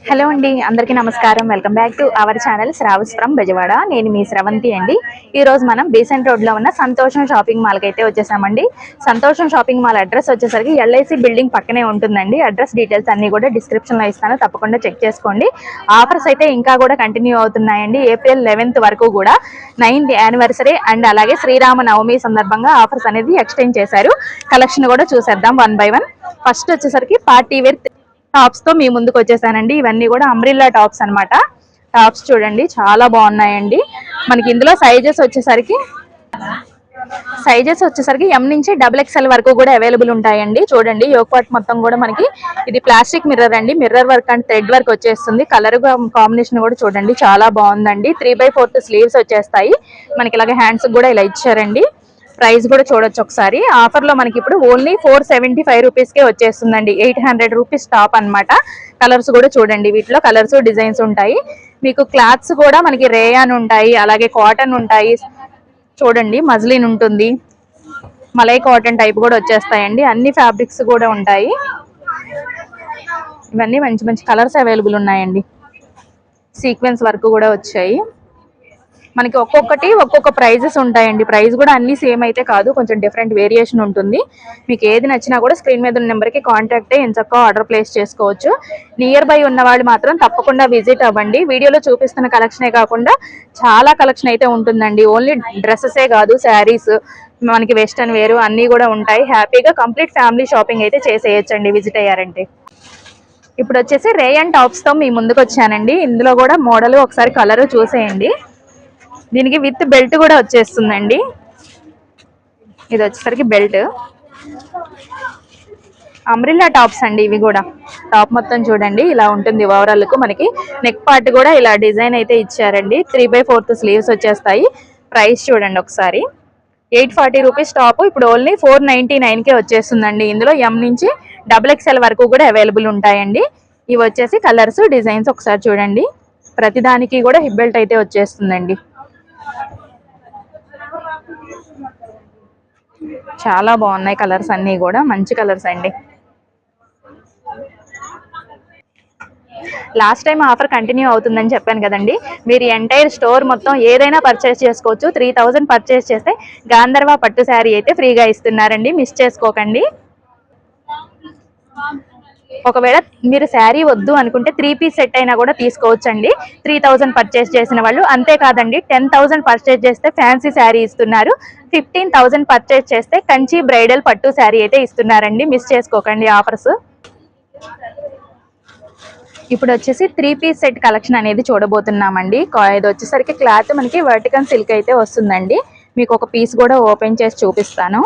Hello అండి, అందరికీ నమస్కారం. Welcome back to our channel Shravas from Bezawada. నేను మీ శ్రవంతి అండి. ఈ రోజు మనం బీసెంట్ రోడ్ లో ఉన్న సంతోషం షాపింగ్ మాల్ కి అయితే వచ్చేసామండి. సంతోషం షాపింగ్ మాల్ అడ్రస్ వచ్చేసరికి ఎల్ఐసి బిల్డింగ్ పక్కనే ఉంటుందండి. అడ్రస్ డీటెయిల్స్ అన్ని కూడా డిస్క్రిప్షన్ లో ఇస్తాను, తప్పకుండా చెక్ చేసుకోండి. ఆఫర్స్ అయితే ఇంకా కూడా కంటిన్యూ అవుతున్నాయండి. ఏప్రిల్ 11th వరకు కూడా 9th యానివర్సరీ అండ్ అలాగే శ్రీరామ నవమి సందర్భంగా ఆఫర్స్ అనేది ఎక్స్టెండ్ చేశారు. కలెక్షన్ కూడా చూసేద్దాం వన్ బై వన్. ఫస్ట్ వచ్చేసరికి పార్టీ వేర్ టాప్స్ తో మీ ముందుకు వచ్చేసానండి. ఇవన్నీ కూడా అంబ్రిల్లా టాప్స్ అన్నమాట. టాప్స్ చూడండి చాలా బాగున్నాయండి. మనకి ఇందులో సైజెస్ వచ్చేసరికి ఎం నుంచి XXL వరకు కూడా అవైలబుల్ ఉంటాయండి. చూడండి యోక్ పార్ట్ మొత్తం కూడా మనకి ఇది ప్లాస్టిక్ మిర్రర్ అండి. Mirror work and thread work వచ్చేస్తుంది. కలర్ కాంబినేషన్ కూడా చూడండి చాలా బాగుందండి. 3/4 స్లీవ్స్ వచ్చేస్తాయి. మనకి ఇలాగే హ్యాండ్స్ కూడా ఇలా ఇచ్చారండి. ప్రైస్ కూడా చూడొచ్చు ఒకసారి. ఆఫర్ లో మనకి ఇప్పుడు ఓన్లీ 475 రూపీస్ కే వచ్చేస్తుందండి. 800 రూపీస్ టాప్ అన్నమాట. కలర్స్ కూడా చూడండి, వీటిలో కలర్స్ డిజైన్స్ ఉంటాయి. మీకు క్లాత్స్ కూడా మనకి రేయాన్ ఉంటాయి, అలాగే కాటన్ ఉంటాయి. చూడండి మజ్లిన్ ఉంటుంది, మలై కాటన్ టైప్ కూడా వచ్చేస్తాయండి. అన్ని ఫ్యాబ్రిక్స్ కూడా ఉంటాయి. ఇవన్నీ మంచి మంచి కలర్స్ అవైలబుల్ ఉన్నాయండి. సీక్వెన్స్ వర్క్ కూడా వచ్చాయి. మనకి ఒక్కొక్కటి ఒక్కొక్క ప్రైజెస్ ఉంటాయండి. ప్రైస్ కూడా అన్ని సేమ్ అయితే కాదు, కొంచెం డిఫరెంట్ వేరియేషన్ ఉంటుంది. మీకు ఏది నచ్చినా కూడా స్క్రీన్ మీద ఉన్న నెంబర్కి కాంటాక్ట్ అయ్యి ఎంచక్కా ఆర్డర్ ప్లేస్ చేసుకోవచ్చు. నియర్ బై ఉన్న వాళ్ళు మాత్రం తప్పకుండా విజిట్ అవ్వండి. వీడియోలో చూపిస్తున్న కలెక్షనే కాకుండా చాలా కలెక్షన్ అయితే ఉంటుందండి. ఓన్లీ డ్రెస్సెసే కాదు, శారీస్, మనకి వెస్టర్న్ వేరు అన్నీ కూడా ఉంటాయి. హ్యాపీగా కంప్లీట్ ఫ్యామిలీ షాపింగ్ అయితే చేసేయచ్చండి విజిట్ అయ్యారంటే. ఇప్పుడు వచ్చేసి రేయన్ టాప్స్ తో మీ ముందుకు వచ్చానండి. ఇందులో కూడా మోడల్ ఒకసారి కలర్ చూసేయండి. దీనికి విత్ బెల్ట్ కూడా వచ్చేస్తుందండి. ఇది వచ్చేసరికి బెల్ట్. అంబ్రిల్లా టాప్స్ అండి ఇవి కూడా. టాప్ మొత్తం చూడండి ఇలా ఉంటుంది. ఓవరాల్ కు మనకి నెక్ పార్ట్ కూడా ఇలా డిజైన్ అయితే ఇచ్చారండి. 3/4 స్లీవ్స్ వచ్చేస్తాయి. ప్రైస్ చూడండి ఒకసారి. 840 రూపీస్ టాప్ ఇప్పుడు ఓన్లీ 499 కే వచ్చేస్తుందండి. ఇందులో ఎం నుంచి XXL వరకు కూడా అవైలబుల్ ఉంటాయండి. ఇవి వచ్చేసి కలర్స్ డిజైన్స్ ఒకసారి చూడండి. ప్రతిదానికి కూడా హిప్ బెల్ట్ అయితే వచ్చేస్తుందండి. చాలా బాగున్నాయి కలర్స్ అన్ని కూడా మంచి కలర్స్ అండి. లాస్ట్ టైం ఆఫర్ కంటిన్యూ అవుతుందని చెప్పాను కదండి. మీరు ఎంటైర్ స్టోర్ మొత్తం ఏదైనా పర్చేస్ చేసుకోవచ్చు. 3000 పర్చేస్ చేస్తే గాంధర్వ పట్టు శారీ అయితే ఫ్రీగా ఇస్తున్నారండి. మిస్ చేసుకోకండి. ఒకవేళ మీరు శారీ వద్దు అనుకుంటే 3 పీస్ సెట్ అయినా కూడా తీసుకోవచ్చండి. 3000 పర్చేస్ చేసిన వాళ్ళు. అంతేకాదండి 10,000 పర్చేస్ చేస్తే ఫ్యాన్సీ శారీ ఇస్తున్నారు. 15,000 పర్చేస్ చేస్తే కంచి బ్రైడల్ పట్టు శారీ అయితే ఇస్తున్నారండి. మిస్ చేసుకోకండి ఆఫర్స్. ఇప్పుడు వచ్చేసి 3 పీస్ సెట్ కలెక్షన్ అనేది చూడబోతున్నామండి. ఇది వచ్చేసరికి క్లాత్ మనకి వర్టికల్ సిల్క్ అయితే వస్తుందండి. మీకు ఒక పీస్ కూడా ఓపెన్ చేసి చూపిస్తాను.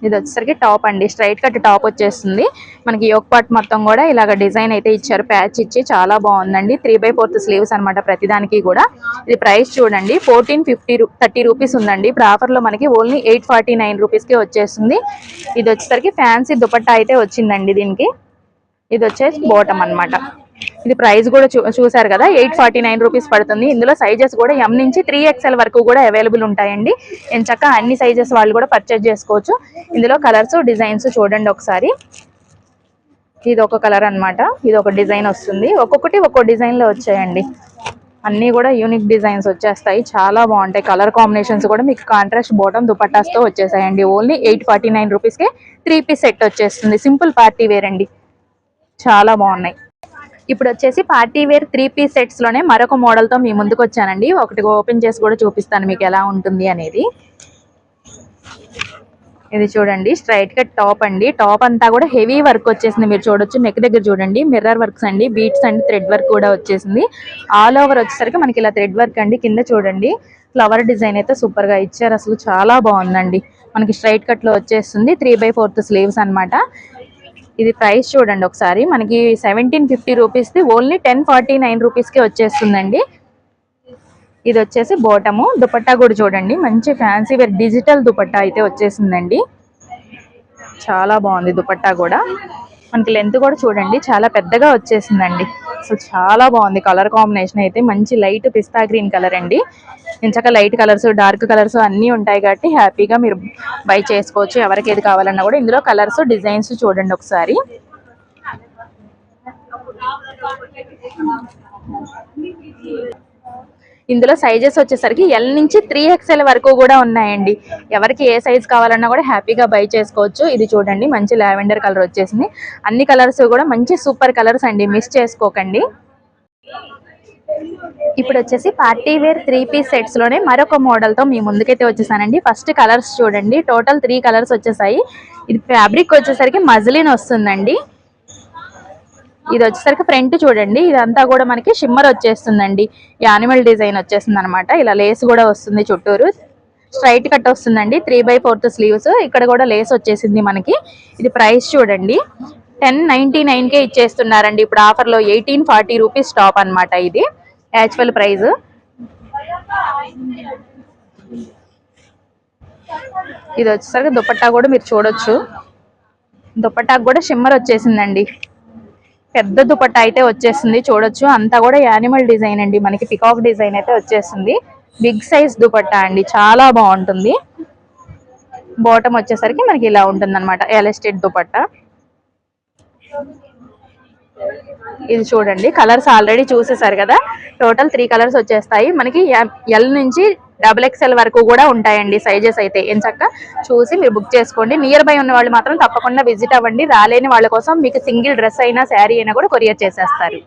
ఇది వచ్చేసరికి టాప్ అండి. స్ట్రైట్ కట్ టాప్ వచ్చేస్తుంది. మనకి యోక్ పార్ట్ మొత్తం కూడా ఇలాగ డిజైన్ అయితే ఇచ్చారు, ప్యాచ్ ఇచ్చి. చాలా బాగుందండి. 3/4 స్లీవ్స్ అనమాట ప్రతిదానికి కూడా. ఇది ప్రైస్ చూడండి 1430 రూపీస్ ఉందండి. ఇప్పుడు ఆఫర్లో మనకి ఓన్లీ 849 రూపీస్కి వచ్చేస్తుంది. ఇది వచ్చేసరికి ఫ్యాన్సీ దుపట్టా అయితే వచ్చిందండి దీనికి. ఇది వచ్చేసి బాటమ్ అనమాట. ఇది ప్రైస్ కూడా చూసారు కదా, 849 రూపీస్ పడుతుంది. ఇందులో సైజెస్ కూడా ఎం నుంచి 3XL వరకు కూడా అవైలబుల్ ఉంటాయండి. ఎంచక్క అన్ని సైజెస్ వాళ్ళు కూడా పర్చేజ్ చేసుకోవచ్చు. ఇందులో కలర్స్ డిజైన్స్ చూడండి ఒకసారి. ఇది ఒక కలర్ అనమాట, ఇది ఒక డిజైన్ వస్తుంది. ఒక్కొక్కటి ఒక్కో డిజైన్ లో వచ్చాయండి. అన్నీ కూడా యూనిక్ డిజైన్స్ వచ్చేస్తాయి. చాలా బాగుంటాయి. కలర్ కాంబినేషన్స్ కూడా మీకు కాంట్రాస్ట్ బాటమ్ దుపట్టాస్ తో వచ్చేసాయండి. ఓన్లీ 849 రూపీస్కే 3 పీస్ సెట్ వచ్చేస్తుంది. సింపుల్ పార్టీ వేర్ అండి, చాలా బాగున్నాయి. ఇప్పుడు వచ్చేసి పార్టీ వేర్ 3 పీస్ సెట్స్ లోనే మరొక మోడల్ తో మీ ముందుకు వచ్చానండి. ఒకటి ఓపెన్ చేసి కూడా చూపిస్తాను మీకు ఎలా ఉంటుంది అనేది. ఇది చూడండి స్ట్రైట్ కట్ టాప్ అండి. టాప్ అంతా కూడా హెవీ వర్క్ వచ్చేసింది. మీరు చూడొచ్చు నెక్ దగ్గర చూడండి మిర్రర్ వర్క్స్ అండి, బీట్స్ అండి, థ్రెడ్ వర్క్ కూడా వచ్చేసింది. ఆల్ ఓవర్ వచ్చేసరికి మనకి ఇలా థ్రెడ్ వర్క్ అండి. కింద చూడండి ఫ్లవర్ డిజైన్ అయితే సూపర్ గా ఇచ్చారు. అసలు చాలా బాగుందండి. మనకి స్ట్రైట్ కట్ లో వచ్చేస్తుంది. 3/4 స్లీవ్స్ అనమాట. ఇది ప్రైస్ చూడండి ఒకసారి. మనకి 1750 రూపీస్ది ఓన్లీ 1049 రూపీస్కి వచ్చేస్తుందండి. ఇది వచ్చేసి బాటము. దుపట్టా కూడా చూడండి మంచి ఫ్యాన్సీ వేర్ డిజిటల్ దుపట్టా అయితే వచ్చేసిందండి. చాలా బాగుంది దుపట్టా కూడా. మనకి లెంత్ కూడా చూడండి చాలా పెద్దగా వచ్చేసిందండి. అసలు చాలా బాగుంది కలర్ కాంబినేషన్ అయితే. మంచి లైట్ పిస్తా గ్రీన్ కలర్ అండి. ఇంచక లైట్ కలర్స్ డార్క్ కలర్స్ అన్నీ ఉంటాయి కాబట్టి హ్యాపీగా మీరు బై చేసుకోవచ్చు. ఎవరికి ఏది కావాలన్నా కూడా ఇందులో కలర్స్ డిజైన్స్ చూడండి ఒకసారి. ఇందులో సైజెస్ వచ్చేసరికి ఎల్ నుంచి 3XL వరకు కూడా ఉన్నాయండి. ఎవరికి ఏ సైజ్ కావాలన్నా కూడా హ్యాపీగా బై చేసుకోవచ్చు. ఇది చూడండి మంచి లావెండర్ కలర్ వచ్చేసింది. అన్ని కలర్స్ కూడా మంచి సూపర్ కలర్స్ అండి, మిస్ చేసుకోకండి. ఇప్పుడు వచ్చేసి పార్టీ వేర్ 3 పీస్ సెట్స్ లోనే మరొక మోడల్ తో మీ ముందుకైతే వచ్చేసానండి. ఫస్ట్ కలర్స్ చూడండి, టోటల్ 3 కలర్స్ వచ్చేసాయి. ఇది ఫ్యాబ్రిక్ వచ్చేసరికి మజ్లిన్ వస్తుందండి. ఇది వచ్చేసరికి ఫ్రంట్ చూడండి, ఇదంతా కూడా మనకి షిమ్మర్ వచ్చేస్తుందండి. యానిమల్ డిజైన్ వచ్చేస్తుంది అనమాట. ఇలా లేస్ కూడా వస్తుంది, చుట్టూరు స్ట్రైట్ కట్ వస్తుందండి. 3/4 స్లీవ్స్, ఇక్కడ కూడా లేస్ వచ్చేసింది మనకి. ఇది ప్రైస్ చూడండి 1099కే ఇచ్చేస్తున్నారండి. ఇప్పుడు ఆఫర్లో 1840 రూపీస్ టాప్ అనమాట. ఇది యాక్చువల్ ప్రైస్. ఇది వచ్చేసరికి దుపట్టా కూడా మీరు చూడొచ్చు. దుపట్టాకు కూడా షిమ్మర్ వచ్చేసిందండి. పెద్ద దుపట్టా అయితే వచ్చేస్తుంది చూడొచ్చు. అంతా కూడా యానిమల్ డిజైన్ అండి, మనకి పికాక్ డిజైన్ అయితే వచ్చేస్తుంది. బిగ్ సైజ్ దుపట్టా అండి, చాలా బాగుంటుంది. బాటమ్ వచ్చేసరికి మనకి ఇలా ఉంటుంది అనమాట, ఎలాస్టిక్ దుపట్టా. ఇది చూడండి కలర్స్ ఆల్రెడీ చూసేసారు కదా. టోటల్ 3 కలర్స్ వచ్చేస్తాయి మనకి. ఎల్ నుంచి XXL వరకు కూడా ఉంటాయండి సైజెస్ అయితే. ఎంచక్క చూసి మీరు బుక్ చేసుకోండి. నియర్ బై ఉన్న వాళ్ళు మాత్రం తప్పకుండా విజిట్ అవ్వండి. రాలేని వాళ్ళ కోసం మీకు సింగిల్ డ్రెస్ అయినా శారీ అయినా కూడా కొరియర్ చేసేస్తారు.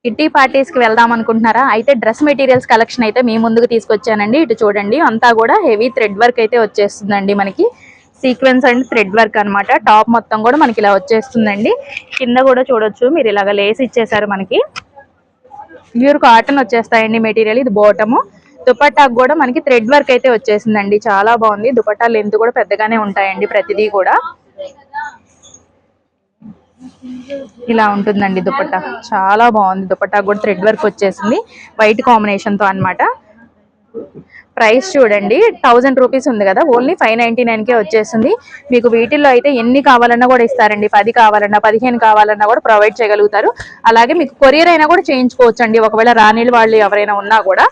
కిట్టి పార్టీస్ కి వెళ్దాం అనుకుంటున్నారా? అయితే డ్రెస్ మెటీరియల్స్ కలెక్షన్ అయితే మీ ముందుకు తీసుకొచ్చానండి. ఇటు చూడండి అంతా కూడా హెవీ థ్రెడ్ వర్క్ అయితే వచ్చేస్తుందండి మనకి. సీక్వెన్స్ అండ్ థ్రెడ్ వర్క్ అనమాట. టాప్ మొత్తం కూడా మనకి ఇలా వచ్చేస్తుందండి. కింద కూడా చూడొచ్చు మీరు ఇలాగ లేస్ ఇచ్చేసారు మనకి. ప్యూర్ కాటన్ వచ్చేస్తాయండి మెటీరియల్. ఇది బాటము. దుపట్టాకు కూడా మనకి థ్రెడ్ వర్క్ అయితే వచ్చేసిందండి. చాలా బాగుంది. దుపట్టా లెంత్ కూడా పెద్దగానే ఉంటాయండి ప్రతిదీ కూడా. ఇలా ఉంటుందండి దుపట్టా, చాలా బాగుంది. దుపట్టాకు కూడా థ్రెడ్ వర్క్ వచ్చేసింది వైట్ కాంబినేషన్ తో అనమాట. ప్రైస్ చూడండి 1000 రూపీస్ ఉంది కదా, ఓన్లీ 599కే వచ్చేస్తుంది. మీకు వీటిల్లో అయితే ఎన్ని కావాలన్నా కూడా ఇస్తారండి. 10 కావాలన్నా 15 కావాలన్నా కూడా ప్రొవైడ్ చేయగలుగుతారు. అలాగే మీకు కొరియర్ అయినా కూడా చేయించుకోవచ్చు అండి, ఒకవేళ రాని వాళ్ళు ఎవరైనా ఉన్నా కూడా.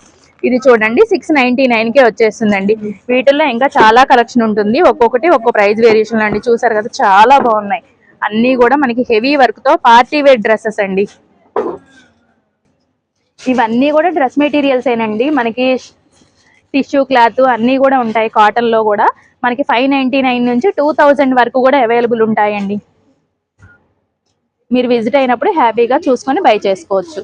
ఇది చూడండి 699కే వచ్చేస్తుందండి. వీటిల్లో ఇంకా చాలా కలెక్షన్ ఉంటుంది, ఒక్కొక్కటి ఒక్కో ప్రైస్ వేరియేషన్ అండి. చూసారు కదా చాలా బాగున్నాయి. అన్నీ కూడా మనకి హెవీ వర్క్ తో పార్టీ వేర్ డ్రెస్సెస్ అండి. ఇవన్నీ కూడా డ్రెస్ మెటీరియల్స్ ఏనండి. మనకి టిష్యూ క్లాత్ అన్నీ కూడా ఉంటాయి. కాటన్ లో కూడా మనకి 599 నుంచి 2000 వరకు కూడా అవైలబుల్ ఉంటాయండి. మీరు విజిట్ అయినప్పుడు హ్యాపీగా చూసుకొని బై చేసుకోవచ్చు.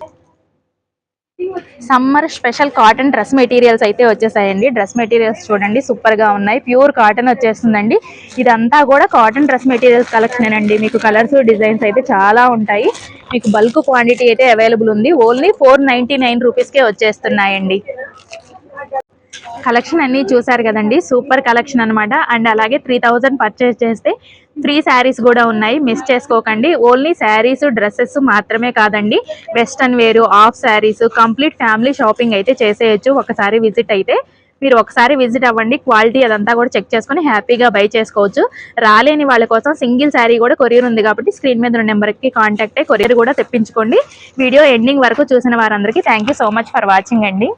Summer special cotton dress materials అయితే వచ్చేసాయండి. డ్రెస్ మెటీరియల్స్ చూడండి సూపర్ గా ఉన్నాయి. ప్యూర్ కాటన్ వచ్చేస్తుందండి. ఇదంతా కూడా కాటన్ డ్రెస్ మెటీరియల్స్ కలెక్షన్ అండి. మీకు కలర్స్ డిజైన్స్ అయితే చాలా ఉంటాయి. మీకు బల్క్ క్వాంటిటీ అయితే అవైలబుల్ ఉంది. ఓన్లీ 499 రూపీస్కే వచ్చేస్తున్నాయండి. కలెక్షన్ అన్ని చూసారు కదండి, సూపర్ కలెక్షన్ అనమాట. అండ్ అలాగే 3000 పర్చేస్ చేస్తే ఫ్రీ శారీస్ కూడా ఉన్నాయి, మిస్ చేసుకోకండి. ఓన్లీ శారీస్ డ్రెస్సెస్ మాత్రమే కాదండి, వెస్టర్న్ వేరు, of saris, complete family shopping అయితే చేసేయచ్చు. ఒకసారి విజిట్ అయితే మీరు ఒకసారి విజిట్ అవ్వండి. క్వాలిటీ అదంతా కూడా చెక్ చేసుకుని హ్యాపీగా బై చేసుకోవచ్చు. రాలేని వాళ్ళ కోసం సింగిల్ శారీ కూడా కొరియర్ ఉంది కాబట్టి స్క్రీన్ మీద ఉన్న నెంబర్కి కాంటాక్ట్ అయ్యి కొరియర్ కూడా తెప్పించుకోండి. వీడియో ఎండింగ్ వరకు చూసిన వారందరికీ thank you so much for watching అండి.